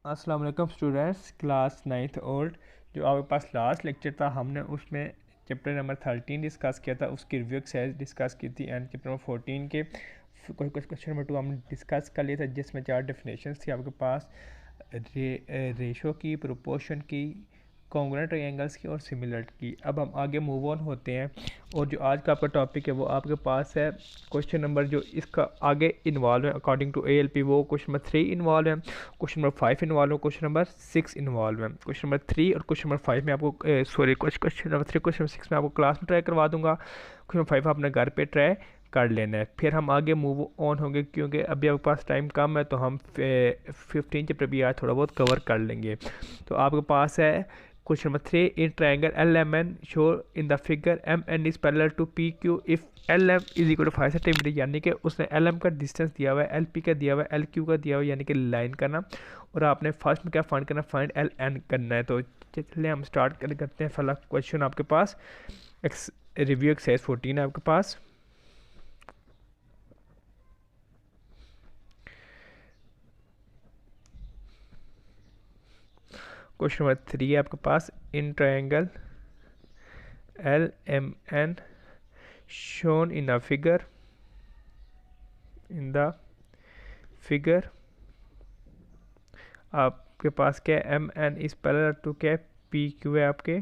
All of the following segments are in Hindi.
अस्सलाम वालेकुम स्टूडेंट्स, क्लास नाइन्थ ओल्ड। जो आपके पास लास्ट लेक्चर था, हमने उसमें चैप्टर नंबर 13 डिस्कस किया था, उसकी रिव्यू एक्सरसाइज डिस्कस की थी एंड चैप्टर नंबर 14 के कुछ क्वेश्चन नंबर 2 हमने डिस्कस कर लिया था, जिसमें 4 डेफिनेशंस थी आपके पास रेशो की, प्रोपोर्शन की, कॉन्ग्रुएंट ट्रायंगल्स की और सिमिलर की। अब हम आगे मूव ऑन होते हैं और जो आज का आपका टॉपिक है वो आपके पास है क्वेश्चन नंबर जो इसका आगे इन्वॉल्व है अकॉर्डिंग टू ALP, वो क्वेश्चन नंबर 3 इन्वॉल्व है, क्वेश्चन नंबर 5 इन्वॉल्व है, क्वेश्चन नंबर 6 इन्वॉल्व है। क्वेश्चन नंबर 3 और क्वेश्चन नंबर 5 में आपको क्वेश्चन नंबर 3 क्वेश्चन नंबर 6 में आपको क्लास में ट्राई करवा दूंगा, क्वेश्चन नंबर 5 आपने घर पे ट्राई कर लेना है। फिर हम आगे मूव ऑन होंगे, क्योंकि अभी आपके पास टाइम कम है, तो हम 15 चैप्टर भी आज थोड़ा बहुत कवर कर लेंगे। तो आपके पास है question number 3, in triangle LMN show in the figure MN is parallel to PQ if LM is equal to 5 centimetre, यानी कि उसने LM का डिस्टेंस दिया हुआ है, LP का दिया हुआ है, LQ का दिया हुआ है, यानी कि लाइन करना, और आपने फर्स्ट में क्या फाइंड करना, फाइंड LN करना है। तो चलिए हम स्टार्ट करते हैं। पहला क्वेश्चन आपके पास रिव्यू एक्सरसाइज 14 है आपके पास। क्वेश्चन नंबर 3 है आपके पास, in triangle LMN shown in a figure आपके पास क्या है, MN इज पैरेलल टू क्या है, PQ है आपके।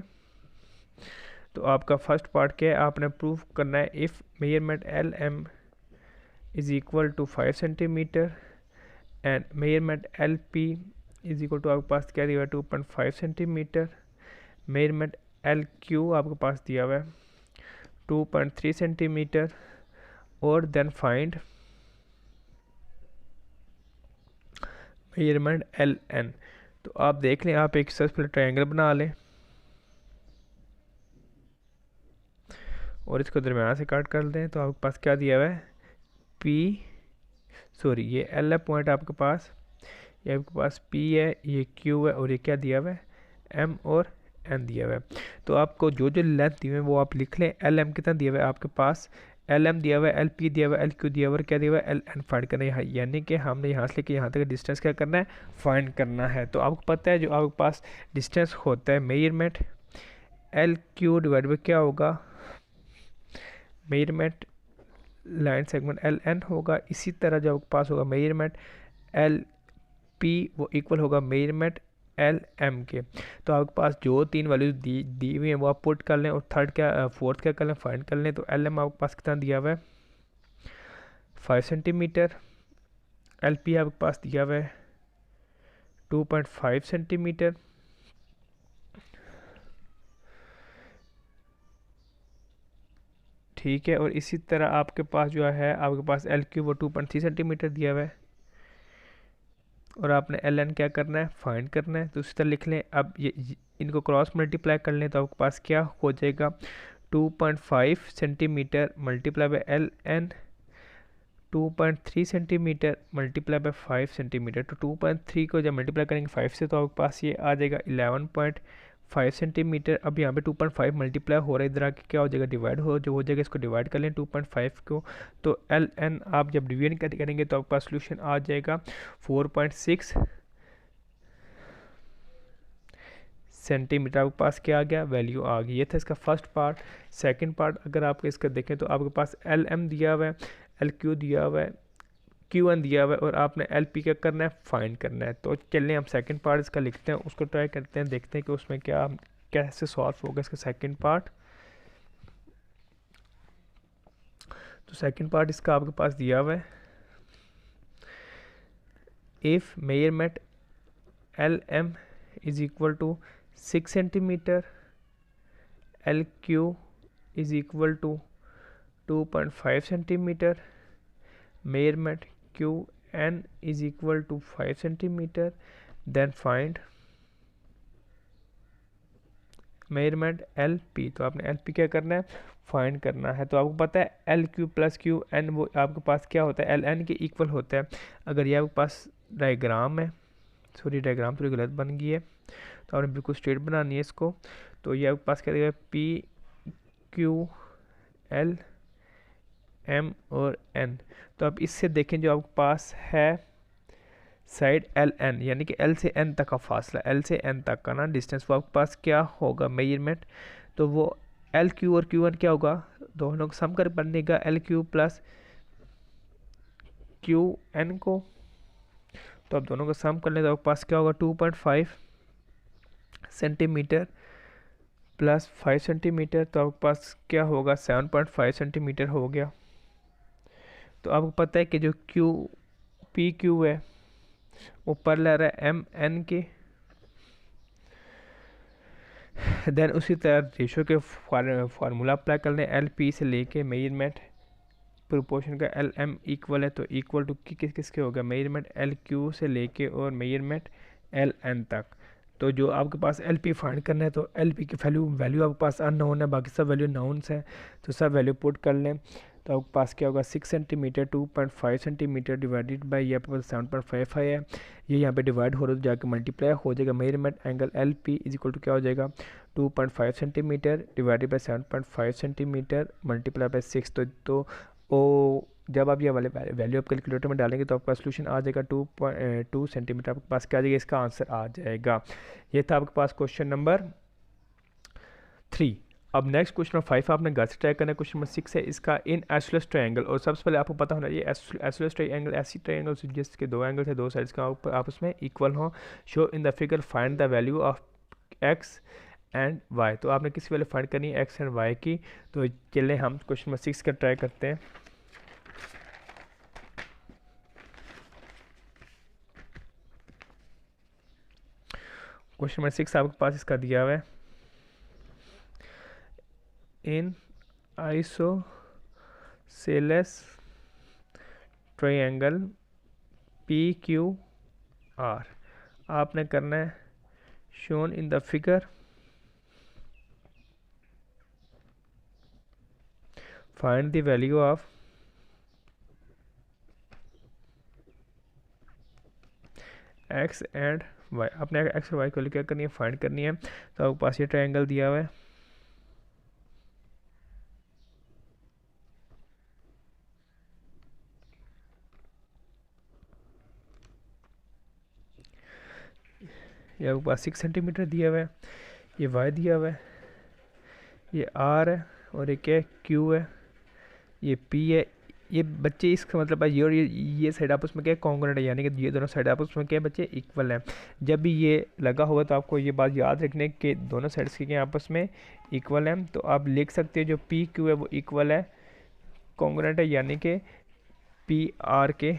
तो आपका फर्स्ट पार्ट क्या है, आपने प्रूव करना है if measurement LM is equal to 5 centimetre and measurement LP is equal to आपके पास क्या दिया हुआ है, 2.5 सेंटीमीटर। मेजरमेंट LQ आपके पास दिया हुआ है 2.3 सेंटीमीटर, और देन फाइंड मेजरमेंट LN। तो आप देख लें, आप एक सर्कुलर ट्रायंगल बना लें और इसको दरम्यान से काट कर दें। तो आपके पास क्या दिया हुआ है, ये LF पॉइंट आपके पास, ये आपके पास P है, ये Q है, और ये क्या दिया हुआ है, M और N दिया हुआ है। तो आपको जो जो लेंथ दी हुई है वो आप लिख लें। LM कितना दिया हुआ है आपके पास, LM दिया हुआ है, LP दिया हुआ है, LQ दिया हुआ है, क्या दिया हुआ है, LN फाइंड करना है। यानी कि हमने यहाँ से लेकर यहाँ तक डिस्टेंस क्या करना है, फाइंड करना है। तो आपको पता है जो आपके पास डिस्टेंस होता है मेजरमेंट LQ डिवाइड बाई क्या होगा, मेजरमेंट लाइन सेगमेंट LN होगा। इसी तरह जो आपके पास होगा मेजरमेंट LP, वो इक्वल होगा मेजरमेंट LM के। तो आपके पास जो तीन वैल्यूज दी हुई हैं वो आप पुट कर लें, और फोर्थ क्या कर लें, फाइंड कर लें। तो LM आपके पास कितना दिया हुआ है, 5 सेंटीमीटर। LP आपके पास दिया हुआ है 2.5 सेंटीमीटर। ठीक है, और इसी तरह आपके पास जो है, आपके पास LQ वो 2.3 सेंटीमीटर दिया हुआ है, और आपने LN क्या करना है, फाइंड करना है। तो उसी तरह लिख लें। अब ये इनको क्रॉस मल्टीप्लाई कर लें तो आपके पास क्या हो जाएगा, 2.5 centimetre multiply by LN, 2.3 centimetre multiply by 5 centimetre. तो 2.3 को जब मल्टीप्लाई करेंगे 5 से, तो आपके पास ये आ जाएगा 11.5 सेंटीमीटर। अब यहाँ पे 2.5 मल्टीप्लाई हो रहा है, इधर आके क्या हो जाएगा, डिवाइड हो जाएगा। इसको डिवाइड कर लें 2.5 को, तो LN आप जब डिवीजन करेंगे तो आपके पास सोल्यूशन आ जाएगा 4.6 सेंटीमीटर। आपके पास क्या आ गया, वैल्यू आ गई। ये था इसका फर्स्ट पार्ट। सेकंड पार्ट अगर आप इसका देखें तो आपके पास LM दिया हुआ है, LQ दिया हुआ है, Q1 दिया हुआ है, और आपने LP क्या करना है, फाइंड करना है। तो चलिए हम सेकंड पार्ट इसका लिखते हैं, उसको ट्राई करते हैं, देखते हैं कि उसमें क्या कैसे सॉल्व होगा इसका सेकंड पार्ट। तो सेकंड पार्ट इसका आपके पास दिया हुआ है, if measurement LM is equal to 6 centimetre, LQ is equal to 2.5 centimetre, measurement QN is equal to 5 centimetre, then find measurement LP। तो आपने LP क्या करना है, फाइंड करना है। तो आपको पता है LQ प्लस QN वो आपके पास क्या होता है, LN के इक्वल होता है। अगर ये आपके पास डायग्राम है, सॉरी डायग्राम थोड़ी गलत बन गई है, तो आपने बिल्कुल स्ट्रेट बनानी है इसको। तो ये आपके पास क्या देगा, PQL M और N। तो आप इससे देखें जो आपके पास है साइड एल एन, यानी कि एल से एन तक का फासला, एल से एन तक का ना डिस्टेंस, वो आपके पास क्या होगा मेजरमेंट, तो वो एल क्यू और क्यू एन क्या होगा, दोनों को सम कर बनेगा l q plus q n को। तो अब दोनों का सम कर लें तो आपके पास क्या होगा 2.5 सेंटीमीटर प्लस 5 सेंटीमीटर, तो आपके पास क्या होगा 7.5 सेंटीमीटर हो गया। तो आपको पता है कि जो क्यू पी क्यू है वो पर ले रहा है एम एन के, देन उसी तरह रेशो के फार्मूला अप्लाई कर लें, एल पी से लेके मेजरमेंट प्रोपोर्शन का एल एम इक्वल है, तो इक्वल टू किसके होगा मेजरमेंट एल क्यू से लेके और मेजरमेंट एल एन तक। तो जो आपके पास एल पी फाइंड करना है तो एल पी की वैल्यू आपके पास अननोन है, बाकी सब वैल्यू नाउन्स हैं, तो सब वैल्यू पुट कर लें। तो आपके पास क्या होगा 6 सेंटीमीटर 2.5 सेंटीमीटर डिवाइडेड बाई ये आपके पास 7.55 है, ये यहाँ पे डिवाइड हो रहा है तो जाके मल्टीप्लाई हो जाएगा, measurement angle l p is equal to क्या हो जाएगा 2.5 centimetre divided by 7.5 centimetre multiply by 6। तो ओ जब आप ये वाले वैल्यू आप कैलकुलेटर में डालेंगे तो आपका सोल्यूशन आ जाएगा 2.2 सेंटीमीटर, आपके पास क्या आ जाएगा, इसका आंसर आ जाएगा। ये था आपके पास क्वेश्चन नंबर 3। अब नेक्स्ट क्वेश्चन नंबर 5 आपने घर से ट्राई करना है। क्वेश्चन नंबर 6 है इसका, इन आइसोसेलेस ट्रायंगल, और सबसे पहले आपको पता होना चाहिए आइसोसेलेस ट्रायंगल ऐसी ट्रायंगल जिसके दो एंगल थे, दो साइड्स का आपस में इक्वल हो। Show in the figure find the value of x and y, तो आपने किसी वैल्यू फाइंड करनी है एक्स एंड वाई की। तो चले हम क्वेश्चन नंबर 6 का ट्राई करते हैं। क्वेश्चन नंबर 6 आपके पास इसका दिया हुआ है, in isosceles triangle P Q R, आपने करना है shown in the figure find the value of x and Y, आपने एक्स और वाई को क्या करनी है फाइंड करनी है। तो आपके पास ये ट्रायंगल दिया हुआ है, ये आपके पास 6 सेंटीमीटर दिया हुआ है, ये वाई दिया हुआ है, ये आर है और एक है क्यू है, ये पी है। ये बच्चे इसका मतलब है ये और ये साइड आपस में क्या कॉन्ग्रुएंट है, यानी कि ये दोनों साइड आपस में क्या बच्चे इक्वल हैं। जब भी ये लगा होगा तो आपको ये बात याद रखने के दोनों साइड्स के क्या आपस में इक्वल हैं। तो आप लिख सकते हैं जो पी क्यू है वो इक्वल है कॉन्ग्रुएंट है, यानी कि पी आर के।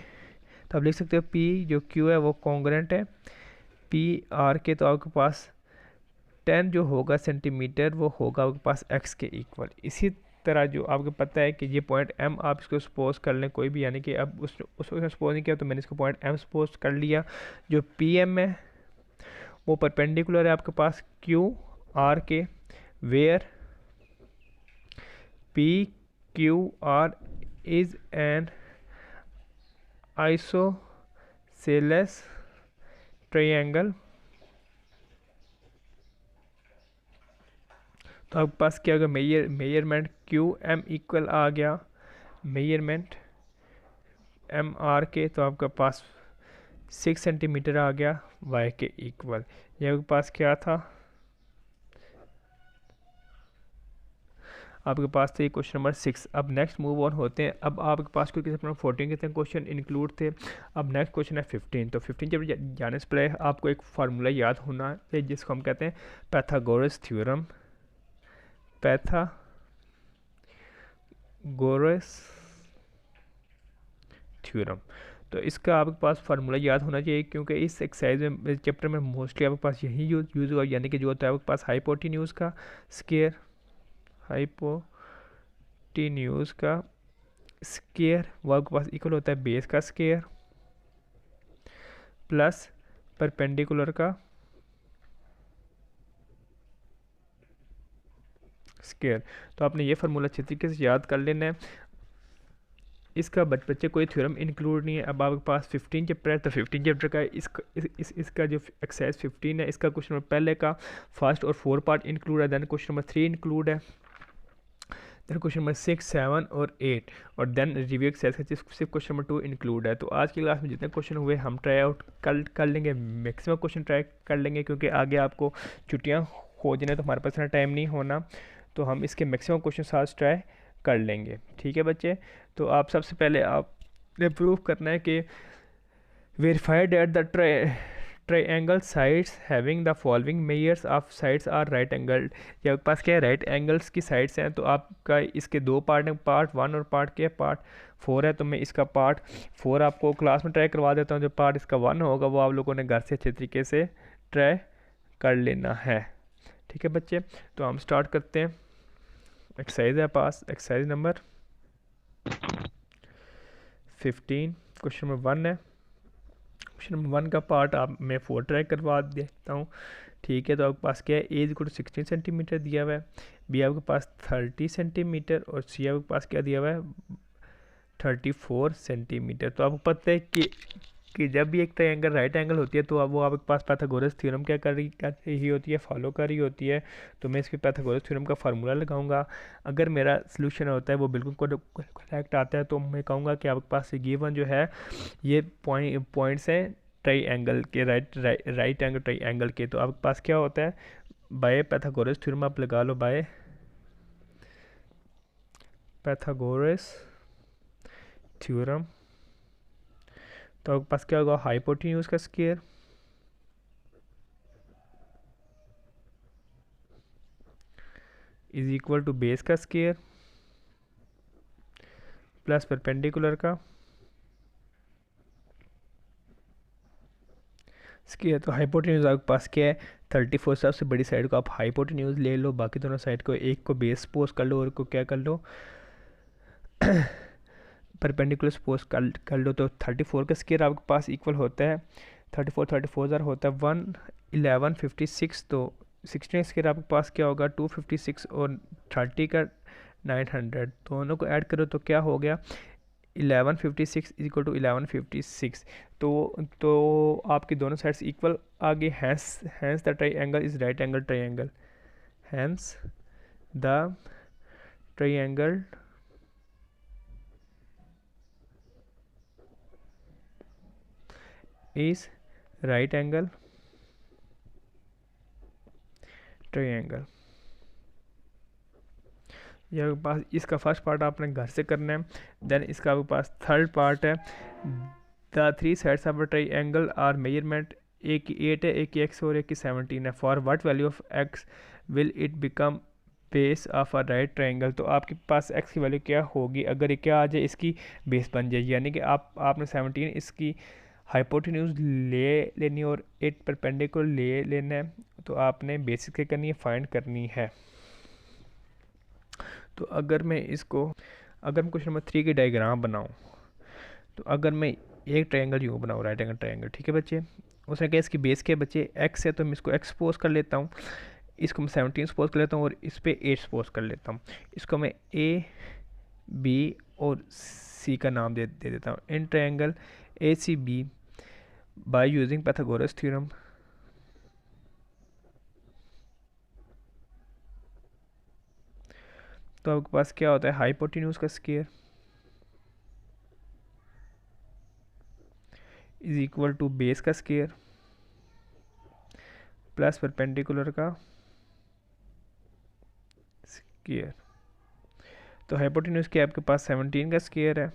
तो आप लिख सकते हो पी जो क्यू है वो कॉन्ग्रुएंट है पी आर के। तो आपके पास 10 जो होगा सेंटीमीटर वो होगा आपके पास एक्स के इक्वल। इसी तरह जो आपको पता है कि ये पॉइंट एम आप इसको सपोज कर लें कोई भी, यानी कि अब उसको सपोज नहीं किया तो मैंने इसको पॉइंट एम सपोज कर लिया। जो पी एम है वो परपेंडिकुलर है आपके पास क्यू आर के, where p Q r is an isosceles triangle. तो आपके पास क्या होगा मेजरमेंट क्यू एम इक्वल आ गया मेजरमेंट एम आर के, तो आपके पास 6 सेंटीमीटर आ गया वाई के इक्वल। ये आपके पास क्या था, आपके पास थे क्वेश्चन नंबर 6। अब नेक्स्ट मूव ऑन होते हैं। अब आपके पास क्योंकि 14 के क्वेश्चन इंक्लूड थे, अब नेक्स्ट क्वेश्चन है 15। तो 15 जब जाने से पहले आपको एक फार्मूला याद होना है जिसको हम कहते हैं पैथागोरस थ्योरम, पैथागोरस थ्योरम। तो इसका आपके पास फार्मूला याद होना चाहिए क्योंकि इस एक्सरसाइज में चैप्टर में मोस्टली आपके पास यही यूज़ हुआ, यानी कि जो होता है आपके पास हाइपोटेन्यूज का स्क्वायर, हाइपोटेन्यूज का स्क्वायर वो आपके पास इक्वल होता है बेस का स्क्वायर प्लस परपेंडिकुलर का स्क्वायर। तो आपने ये फार्मूला अच्छे तरीके से याद कर लेना है। इसका बच्चे कोई थ्योरम इंक्लूड नहीं है। अब आपके पास 15 चैप्टर है तो 15 चैप्टर का इसका जो एक्सरसाइज 15 है इसका क्वेश्चन नंबर पहले का फर्स्ट और 4 पार्ट इंक्लूड है, देन क्वेश्चन नंबर 3 इंक्लूड है, देन क्वेश्चन नंबर 6, 7 और 8 और देन रिव्यू एक्सरसाइज सिर्फ क्वेश्चन नंबर 2 इंक्लूड है। तो आज की क्लास में जितने क्वेश्चन हुए हम ट्राई आउट कर लेंगे, मैक्सिमम क्वेश्चन ट्राई कर लेंगे, क्योंकि आगे आपको छुट्टियाँ हो जाने तो हमारे पास इतना टाइम नहीं होना, तो हम इसके मैक्सिमम क्वेश्चन आज ट्राई कर लेंगे। ठीक है बच्चे, तो आप सबसे पहले आपने प्रूव करना है कि verified at the triangle sides having the following measures of sides are right angle. या आपके पास क्या है, राइट एंगल्स की साइड्स हैं, तो आपका इसके दो पार्ट हैं, पार्ट 1 और पार्ट क्या है, पार्ट 4 है। तो मैं इसका पार्ट 4 आपको क्लास में ट्राई करवा देता हूँ, जो पार्ट इसका 1 होगा वो आप लोगों ने घर से अच्छे तरीके से ट्राई कर लेना है। ठीक है बच्चे, तो हम स्टार्ट करते हैं। एक्सरसाइज है पास, एक्सरसाइज नंबर 15 क्वेश्चन नंबर 1 है। क्वेश्चन नंबर 1 का पार्ट आप मैं 4 ट्राई करवा देता हूँ। ठीक है, तो आपके पास क्या है, ए इक्वल टू 16 सेंटीमीटर दिया हुआ है, बी आपके पास 30 सेंटीमीटर और सी आपके पास क्या दिया हुआ है 34 सेंटीमीटर। तो आपको पता है कि जब भी एक ट्रायंगल राइट एंगल होती है तो अब वो आपके पास पाइथागोरस थ्योरम क्या कर रही होती है, फॉलो कर रही होती है। तो मैं इसके पाइथागोरस थ्योरम का फार्मूला लगाऊंगा। अगर मेरा सोल्यूशन होता है वो बिल्कुल करेक्ट आता है तो मैं कहूँगा कि आपके पास गिवन जो है ये पॉइंट्स हैं ट्रायंगल के, राइट एंगल ट्रायंगल के। तो आपके पास क्या होता है, बाय पाइथागोरस थ्योरम आप लगा लो, बाय पाइथागोरस थ्योरम। तो आपके पास क्या होगा, हाइपोटेन्यूज का square is equal to base का स्क्वायर प्लस परपेंडिकुलर का स्क्वायर। तो हाइपोटेन्यूज आपके पास क्या है 34, सबसे बड़ी साइड को आप हाइपोटेन्यूज ले लो, बाकी दोनों साइड को एक को बेस सपोज कर लो और को क्या कर लो परपेंडिकुलर सपोज कर लो। तो 34 का स्क्वायर आपके पास इक्वल होता है 34 होता है 1156। तो 16 स्क्वायर आपके पास क्या होगा 256 और 30 का 900, दोनों को ऐड करो तो क्या हो गया 1156 इज इक्वल टू 1156। तो आपकी दोनों साइड्स इक्वल आ गई, hence the triangle is right angle triangle, hence the triangle is right angle triangle। ये आपके पास इसका फर्स्ट पार्ट आपने घर से करना है। देन इसका आपके पास थर्ड पार्ट है, the 3 sides of a triangle R measurement, एक की 8 है, एक की x और एक की 17 है। For what value of x will it become base of a right triangle. तो आपके पास x की वैल्यू क्या होगी अगर ये क्या आ जाए इसकी बेस बन जाए, यानी कि आपने 17 इसकी हाइपोटेन्यूज ले लेनी और 8 परपेंडिकुलर ले लेना है। तो आपने बेसिस क्या करनी है, फाइंड करनी है। तो अगर मैं क्वेश्चन नंबर 3 की डायग्राम बनाऊं, तो अगर मैं एक ट्रायंगल यूँ बनाऊँ, राइट एंगल ट्रायंगल, ठीक है बच्चे, उसने कहा इसकी बेस के बच्चे x है, तो मैं इसको x सपोज कर लेता हूँ, इसको मैं 17 सपोज कर लेता हूँ और इस पर 8 सपोज कर लेता हूँ। इसको मैं a b और c का नाम दे देता हूँ। In triangle ACB by using Pythagoras theorem तो आपके पास क्या होता है हाइपोटेन्यूज का square is equal to base का स्क्वायर प्लस परपेंडिकुलर का स्क्वायर। तो हाइपोटेन्यूज क्या है आपके पास 17 का स्क्वायर है,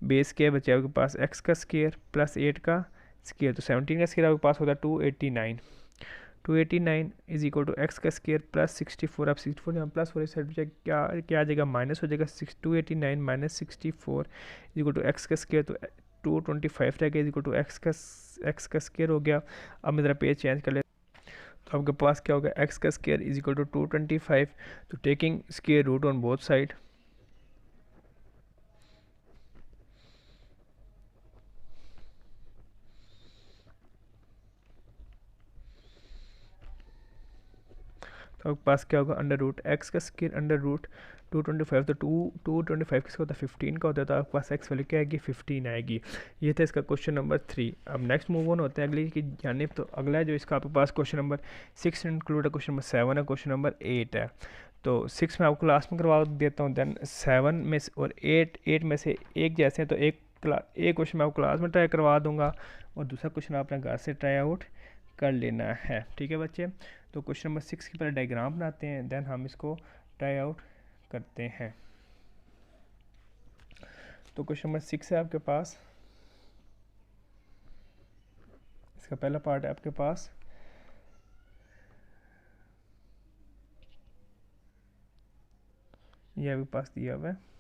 बेस क्या है बच्चे आपके पास x का स्क्वायर प्लस 8 का स्क्वायर। तो 17 का स्क्वायर आपके पास होता है 289 इज इक्वल टू एक्स का स्क्वायर प्लस 64। अब 64 यहाँ प्लस हो रही साइड पे क्या आ जाएगा माइनस हो जाएगा, 289 minus 64 is equal to x का स्क्वायर। तो 225 रहेगा इज इक्वल टू एक्स का स्क्वायर हो गया। अब मैं ज़रा पेज चेंज कर ले, तो आपके पास क्या होगा एक्स का स्क्वायर इज इक्वल टू 225। तो taking square root on both side, तो आपके पास क्या होगा अंडर रूट एक्स का स्क्वायर अंडर रूट 225। तो 225 किसका होता है 15 का होता है, तो आपके पास एक्स वैल्यू क्या आएगी 15 आएगी। ये था इसका क्वेश्चन नंबर 3। अब नेक्स्ट मूव ऑन होते हैं अगली की जानिब। तो अगला है जो इसका आपके पास क्वेश्चन नंबर 6 इंक्लूड है, क्वेश्चन नंबर 7 है, क्वेश्चन नंबर 8 है। तो 6 मैं आपको लास्ट में करवा देता हूँ। देन 7 में से और 8 में से एक जैसे हैं, तो एक क्वेश्चन मैं आपको क्लास में ट्राई करवा दूंगा और दूसरा क्वेश्चन आपने घर से ट्राई आउट कर लेना है। ठीक है बच्चे, तो क्वेश्चन नंबर 6 की पहले डायग्राम बनाते हैं, देन हम इसको ट्राई आउट करते हैं। तो क्वेश्चन नंबर 6 है आपके पास, इसका पहला पार्ट है आपके पास, ये आपके पास दिया हुआ है।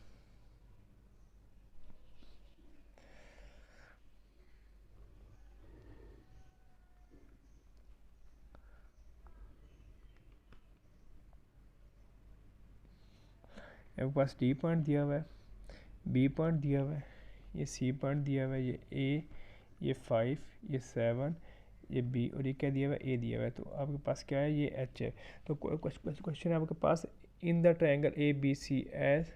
आपके पास डी पॉइंट दिया हुआ है, बी पॉइंट दिया हुआ है, ये सी पॉइंट दिया हुआ है, ये ए, ये 5, ये 7, ये बी और ये क्या दिया हुआ है, ए दिया हुआ है। तो आपके पास क्या है, ये एच है। तो क्वेश्चन है आपके पास, in the triangle A B C as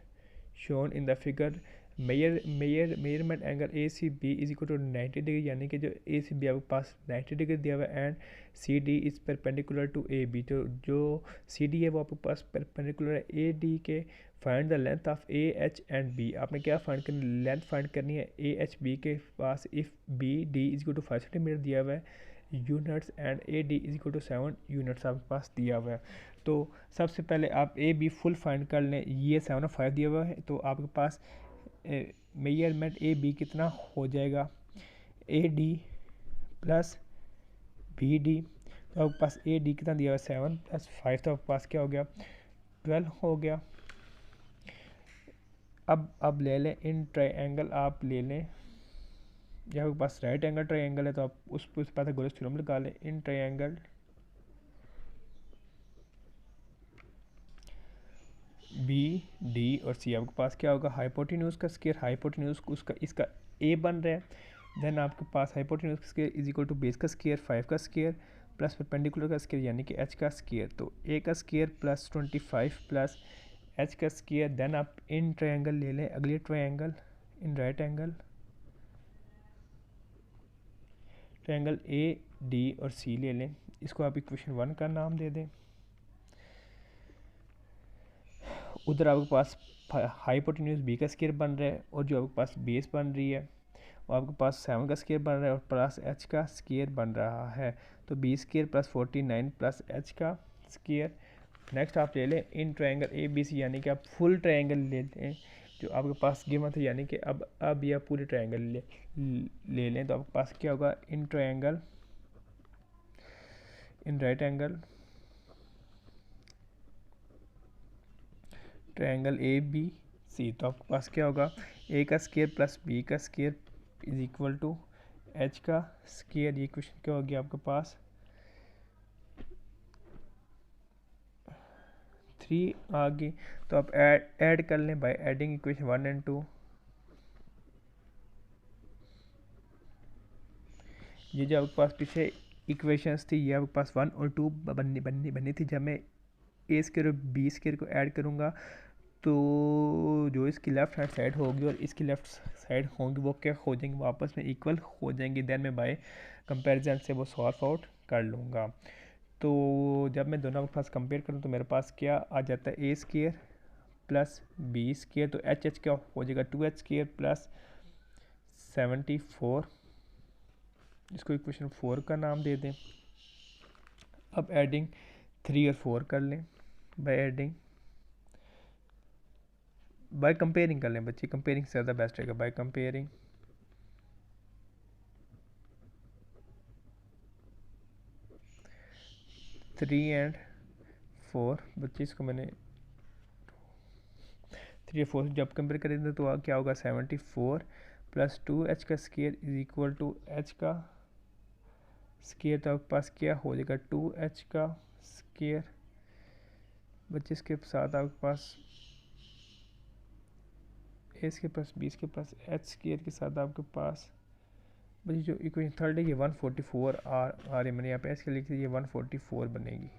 shown in the figure measurement angle A C B is equal to 90 degree, यानी कि जो ए सी बी आपके पास 90 डिग्री दिया हुआ है, and c d is perpendicular to a b. तो जो सी डी है वो आपके पास परपेंडिकुलर है ए डी के। Find the length of a h and b, आपने क्या फाइंड करनी, लेंथ फाइंड करनी है ए एच बी के पास। If B D is equal to 5 centimetre दिया हुआ है units and A D is equal to 7 units आपके पास दिया हुआ है। तो सबसे पहले आप ए बी फुल फाइंड कर लें, ये 7 और 5 दिया हुआ है, तो आपके पास मेजरमेंट ए बी कितना हो जाएगा, a d plus b d. तो आपके पास ए डी कितना दिया हुआ है 7 + 5, तो आपके पास क्या हो गया 12 हो गया। अब ले लें इन ट्रायंगल, आप ले लें, या आपके पास राइट एंगल ट्रायंगल है तो आप उस पाइथागोरस थ्योरम लगा लें। इन ट्रायंगल बी डी और सी, आपके पास क्या होगा, हाइपोटेन्यूज का स्क्वायर, हाइपोटेन्यूज उसका इसका ए बन रहा है। देन आपके पास हाइपोटेन्यूज का square is equal to base का स्क्वायर 5 का स्क्वायर प्लस परपेंडिकुलर का स्क्वायर यानी कि एच का स्क्वायर। तो ए का स्क्वायर प्लस 25 प्लस एच का स्क्वायर। देन आप इन ट्रायंगल ले लें, अगले triangle in right angle, triangle a d और सी ले लें, इसको आप इक्वेशन 1 का नाम दे दें। उधर आपके पास हाइपोटेन्यूज बी का स्क्वायर बन रहा है और जो आपके पास बेस बन रही है वो आपके पास 7 का स्क्वायर बन रहा है और प्लस एच का स्क्वायर बन रहा है। तो b square plus 49 plus h का स्क्वायर। नेक्स्ट आप ले लें in triangle A B C, यानी कि आप फुल ट्रायंगल ले लें जो आपके पास गिवन था, यानी कि अब यह पूरे ट्रायंगल ले लें। तो आपके पास क्या होगा, in triangle in right angle triangle A B c, तो आपके पास क्या होगा, ए का स्क्वायर प्लस बी का square is equal to h का स्क्वायर। ये क्वेश्चन क्या हो गया आपके पास 3 आ गई। तो आप ऐड कर लें बाय एडिंग इक्वेशन 1 एंड 2। ये जो आपके पास पीछे इक्वेशंस थी ये आपके पास 1 और 2 बननी थी। जब मैं ए स्क्वायर और बी स्क्वायर को ऐड करूँगा तो जो इसकी लेफ्ट हैंड साइड होगी और इसकी लेफ्ट साइड होंगी वो क्या हो जाएंगी, वो आपस में इक्वल हो जाएंगी। देन मैं बाय कंपैरिजन से वो सॉल्व आउट कर लूँगा। तो जब मैं दोनों के पास कंपेयर करूँ तो मेरे पास क्या आ जाता है, ए स्क्वायर प्लस बी स्क्वायर, तो एच एच क्या हो जाएगा 2h स्क्वायर प्लस 74, जिसको इक्वेशन 4 का नाम दे दें। अब एडिंग 3 और 4 कर लें बाय कंपेयरिंग कर लें बच्चे, कंपेयरिंग से ज़्यादा बेस्ट रहेगा। बाय कंपेयरिंग 3 एंड 4 बच्चे, इसको मैंने 3 और 4 जब कंपेयर करेंगे तो क्या होगा 74 प्लस 2h का square is equal to h का स्क्वायर। तो आपके पास क्या हो जाएगा 2h का स्क्वायर बच्चे, इसके साथ आपके पास ए के प्लस बी के प्लस एच स्क्वायर के साथ आपके पास बच्चे जो इक्वेशन थर्ड है ये 144 आ रही, मैंने यहाँ पे एच के लिख दिया, ये 144 बनेगी।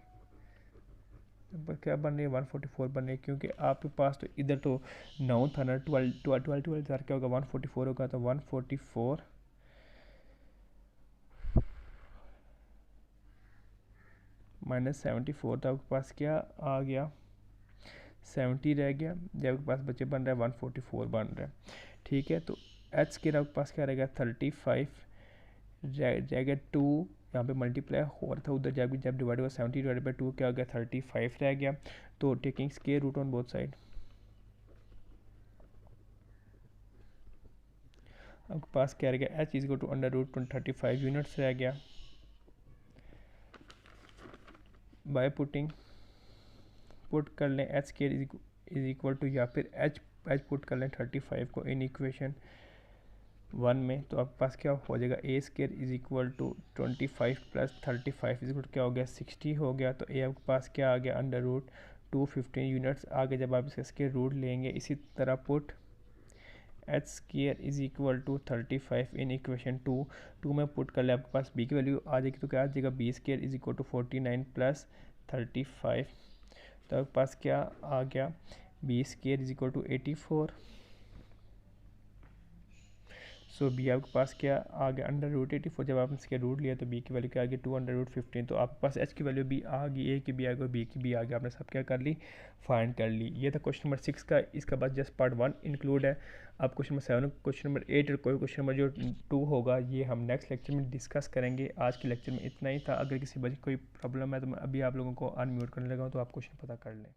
क्या बन रही है 144 बन रही है, क्योंकि आपके पास तो इधर तो 9 था ना, 12 क्या होगा 144 होगा। तो 144 माइनस 74, तो आपके पास क्या आ गया 70 रह गया, जब आपके पास बचे बन रहा है 144 बन रहा है, ठीक है। तो एच स्केयर आपके पास क्या रहेगा 35 रह गया 2, यहाँ पे मल्टीप्लाई हो रहा था उधर, जब डिवाइड हुआ 70 डिवाइड बाई 2 क्या हो गया 35 रह गया। तो taking square root on both side आपके पास क्या रह गया h is to under root 35 units रह गया। बाय पुट कर लें h square is equal to, या फिर एच पुट कर लें 35 को इन इक्वेशन 1 में, तो आपके पास क्या हो जाएगा A square is equal to 25 plus 35 is क्या हो गया 60 हो गया। तो ए आपके पास क्या आ गया अंडर रूट 215 यूनिट्स आ गया जब आप इसके रूट लेंगे। इसी तरह put h square is equal to 35 in equation 2 में पुट कर ले, आपके पास बी की वैल्यू आ जाएगी, तो क्या आ जाएगा b square is equal to 49 plus 35, तो आपके पास क्या आ गया b square is equal to 84। So b आपके पास क्या आ गया अंडर रूट 84, जब आपने इसके रूट लिया तो बी की वैल्यू क्या आ गई 2 अंडर रूट 15। तो आपके पास एच की वैल्यू भी आ गई, ए की भी आ गई, बी की भी आ गई, आपने सब क्या कर ली फाइंड कर ली। ये था क्वेश्चन नंबर 6 का, इसका बाद जस्ट पार्ट 1 इंक्लूड है। अब क्वेश्चन नंबर 7, क्वेश्चन नंबर 8 और कोई क्वेश्चन नंबर जो 2 होगा ये हम नेक्स्ट लेक्चर में डिस्कस करेंगे। आज के लेक्चर में इतना ही था। अगर किसी बच्चे कोई प्रॉब्लम है तो मैं अभी आप लोगों को अनम्यूट करने लगा हूँ, तो आप क्वेश्चन पता कर लें।